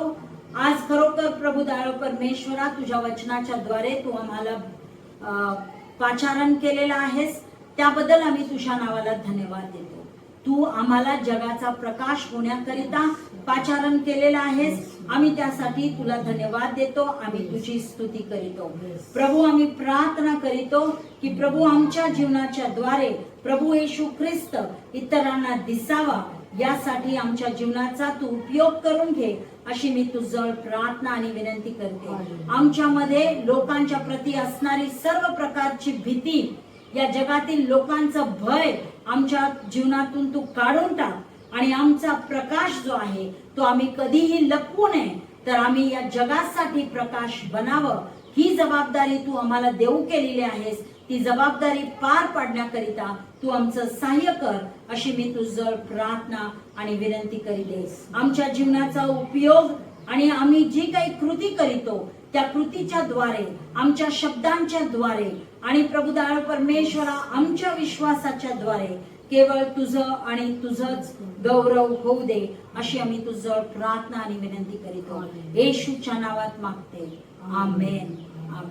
आज खरोखर प्रभू दयाळू परमेश्वरा, तुझ्या वचनाच्या द्वारे तू आम्हाला पाचारण केलेलं आहेस, त्याबद्दल आम्ही तुझ्या नावाला धन्यवाद देतो. तू आम्हाला जगाचा प्रकाश होण्याकरिता पाचारण केलेलं आहेस, आम्ही त्यासाठी तुला धन्यवाद देतो. आम्ही तुझी स्तुती करीतो. प्रभू, आम्ही प्रार्थना करीतो की प्रभू आमच्या जीवनाच्या द्वारे प्रभू येशू ख्रिस्त इतरांना दिसावा, यासाठी आमच्या जीवनाचा तू उपयोग करून घे, अशी मी तुझ्याजवळ प्रार्थना आणि विनंती करते. आमच्यामध्ये लोकांच्या प्रती असणारी सर्व प्रकारची भीती, या जगातील लोकांचं भय आमच्या जीवनातून तू काढून टाक आणि आमचा प्रकाश जो आहे तो आम्ही कधीही लपवू नये, तर आम्ही या जगासाठी प्रकाश बनावं. ही जबाबदारी तू आम्हाला देऊ केलेली आहेस. ती जबाबदारी पार पाडण्याकरिता तू आमचं सहाय्य कर, अशी मी तुझ्याजवळ प्रार्थना आणि विनंती करीते. आमच्या जीवनाचा उपयोग आणि आम्ही जी काही कृती करीतो त्या कृतीच्या द्वारे, आमच्या शब्दांच्या द्वारे आणि प्रभू दयाळू परमेश्वरा आमच्या विश्वासाच्या द्वारे केवळ तुझं आणि तुझंच गौरव होऊ दे, अशी आम्ही तुझ्याजवळ प्रार्थना आणि विनंती करीतो. येशूच्या नावात मागते. आमेन. आमेन.